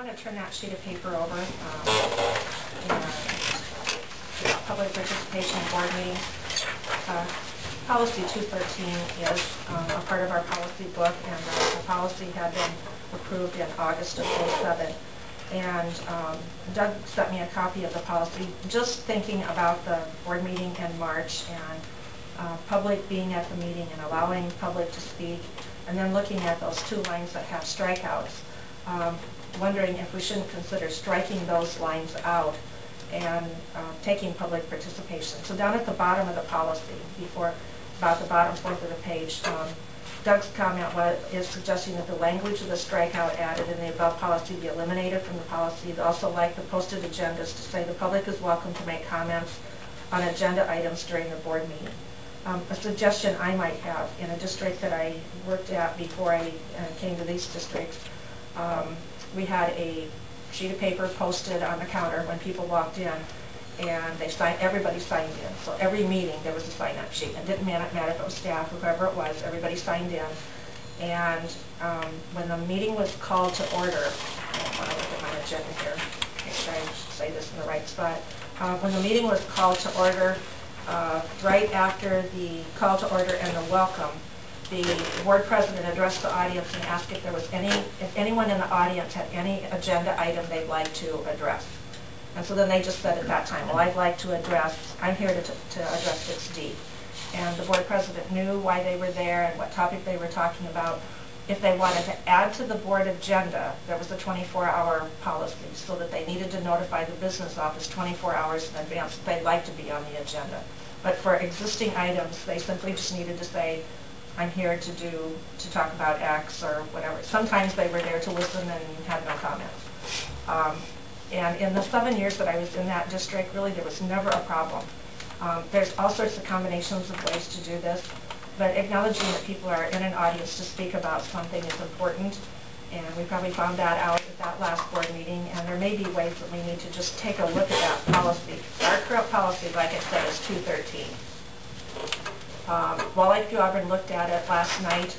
want to turn that sheet of paper over. Public participation board meeting. Policy 213 is a part of our policy book, and the policy had been approved in August of 2007. And Doug sent me a copy of the policy, just thinking about the board meeting in March and public being at the meeting and allowing public to speak, and then looking at those two lines that have strikeouts, wondering if we shouldn't consider striking those lines out and taking public participation. So down at the bottom of the policy, about the bottom fourth of the page, Doug's comment is suggesting that the language of the strikeout added in the above policy be eliminated from the policy. He'd also like the posted agendas to say the public is welcome to make comments on agenda items during the board meeting. A suggestion I might have in a district that I worked at before I came to these districts, we had a sheet of paper posted on the counter when people walked in, and everybody signed in. So every meeting there was a sign-up sheet. It didn't matter if it was staff, whoever it was, everybody signed in. And when the meeting was called to order, I want to look at my agenda here, make sure I say this in the right spot. When the meeting was called to order, right after the call to order and the welcome, the board president addressed the audience and asked if anyone in the audience had any agenda item they'd like to address. And so then they just said at that time, well, I'm here to address 6D. And the board president knew why they were there and what topic they were talking about. If they wanted to add to the board agenda, there was a 24-hour policy, so that they needed to notify the business office 24 hours in advance that they'd like to be on the agenda. But for existing items, they simply just needed to say, I'm here to talk about X or whatever. Sometimes they were there to listen and had no comments. And in the 7 years that I was in that district, really there was never a problem. There's all sorts of combinations of ways to do this, but acknowledging that people are in an audience to speak about something is important, and we probably found that out at that last board meeting, and there may be ways that we need to just take a look at that policy. Our current policy, like I said, is 213. Walleye Pew Auburn looked at it last night,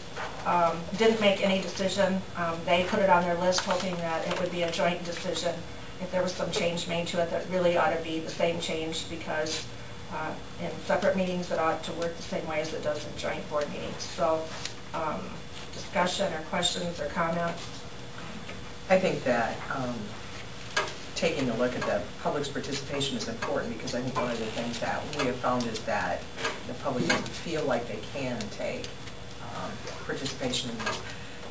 didn't make any decision. They put it on their list hoping that it would be a joint decision. If there was some change made to it, that really ought to be the same change, because in separate meetings it ought to work the same way as it does in joint board meetings. So discussion or questions or comments? I think that taking a look at the public's participation is important, because I think one of the things that we have found is that the public doesn't feel like they can take participation in this.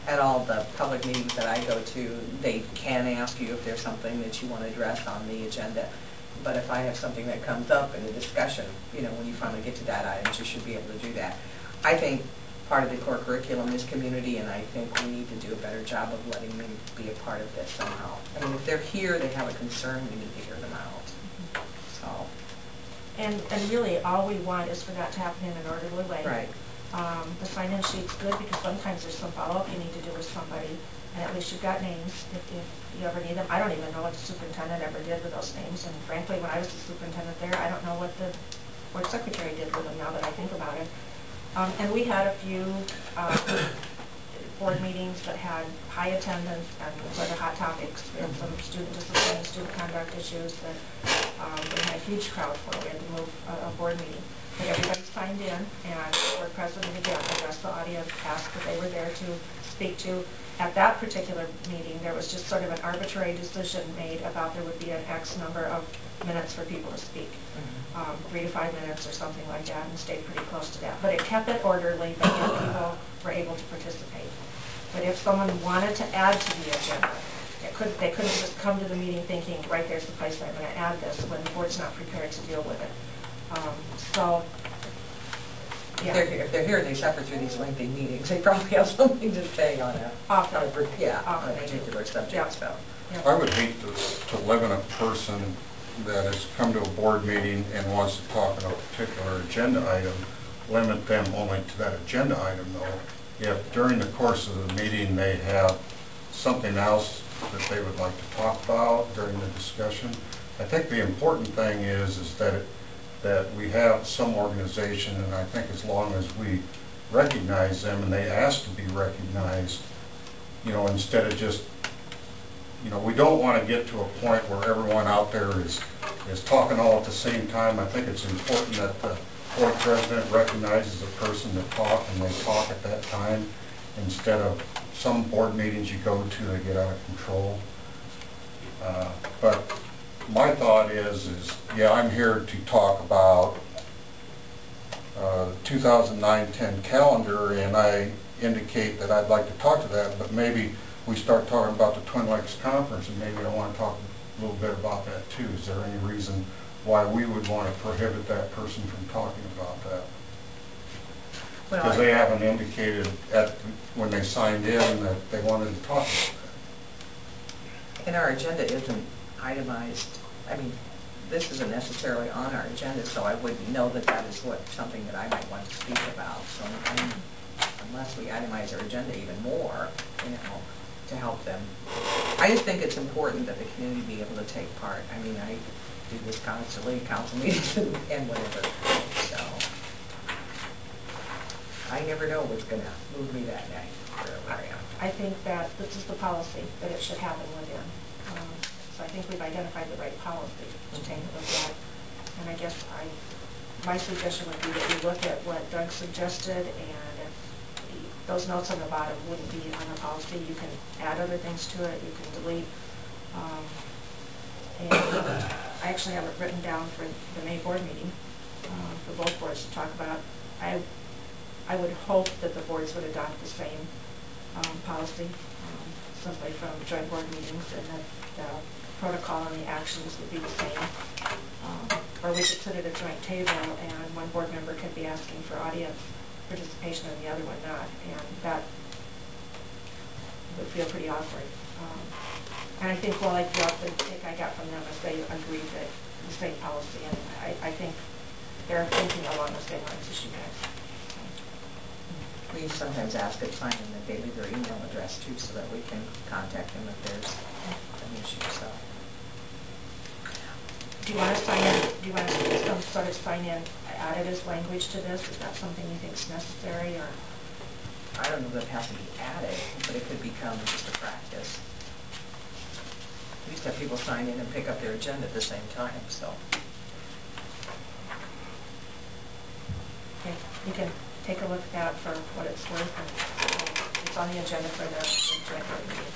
At all the public meetings that I go to, they can ask you if there's something that you want to address on the agenda. But if I have something that comes up in a discussion, when you finally get to that item, you should be able to do that. I think part of the core curriculum is community, and I think we need to do a better job of letting them be a part of this somehow. I mean, if they're here, they have a concern, we need to hear them out. So. And really, all we want is for that to happen in an orderly way. Right. The sign-in sheet's good because sometimes there's some follow-up you need to do with somebody, and at least you've got names if you ever need them. I don't even know what the superintendent ever did with those names, and frankly, when I was the superintendent there, I don't know what the board secretary did with them now that I think about it. And we had a few board meetings that had high attendance and were the hot topics. We had some student discipline, student conduct issues that we had a huge crowd for. We had to move a board meeting. But everybody signed in, and the board president again addressed the audience, asked what they were there to speak to. At that particular meeting, there was just sort of an arbitrary decision made about there would be an X number of minutes for people to speak, 3 to 5 minutes or something like that, and stayed pretty close to that. But it kept it orderly, making people were able to participate. But if someone wanted to add to the agenda, they couldn't just come to the meeting thinking, right, there's the place where I'm going to add this, when the board's not prepared to deal with it. So, yeah. If they're here and they suffer through these lengthy meetings, they probably have something to say on a particular subject. Yeah. So. Yeah. I would hate to limit a person that has come to a board meeting and wants to talk about a particular agenda item, limit them only to that agenda item, though. If during the course of the meeting they have something else that they would like to talk about during the discussion, I think the important thing is that we have some organization, and I think as long as we recognize them and they ask to be recognized, instead of just you know, we don't want to get to a point where everyone out there is talking all at the same time. I think it's important that the board president recognizes the person that talk and they talk at that time, instead of some board meetings you go to, they get out of control. But my thought is yeah, I'm here to talk about 2009-10 calendar, and I indicate that I'd like to talk to that, but maybe we start talking about the Twin Lakes Conference, and maybe I want to talk a little bit about that too. Is there any reason why we would want to prohibit that person from talking about that? Because they haven't indicated when they signed in that they wanted to talk about it. And our agenda isn't itemized. I mean, this isn't necessarily on our agenda, so I wouldn't know that that is something that I might want to speak about. So unless we itemize our agenda even more, you know, to help them. I just think it's important that the community be able to take part. I mean, I do this constantly, council meetings and whatever, so I never know what's going to move me that night, wherever I am. I think that this is the policy, that it should happen within. So I think we've identified the right policy to take a look at. And I guess my suggestion would be that you look at what Doug suggested, and if those notes on the bottom wouldn't be on the policy, you can add other things to it, you can delete. And I actually have it written down for the May board meeting, for both boards to talk about. I would hope that the boards would adopt the same policy, simply from joint board meetings, and that the protocol and the actions would be the same. Or we could sit at a joint table and one board member could be asking for audience participation and the other one not, and that would feel pretty awkward. And I think, well, like the take I got from them is they agreed that the same policy, and I think they're thinking along the same lines as you guys. We sometimes ask at signing that they leave their email address too, so that we can contact them if there's an issue. So, do you want to sign in? Do you want to see some sort of sign in added as language to this? Is that something you think is necessary, or? I don't know that it has to be added, but it could become just a practice. We used to have people sign in and pick up their agenda at the same time, so. Okay, you can take a look at that for what it's worth, and it's on the agenda for the joint board meeting.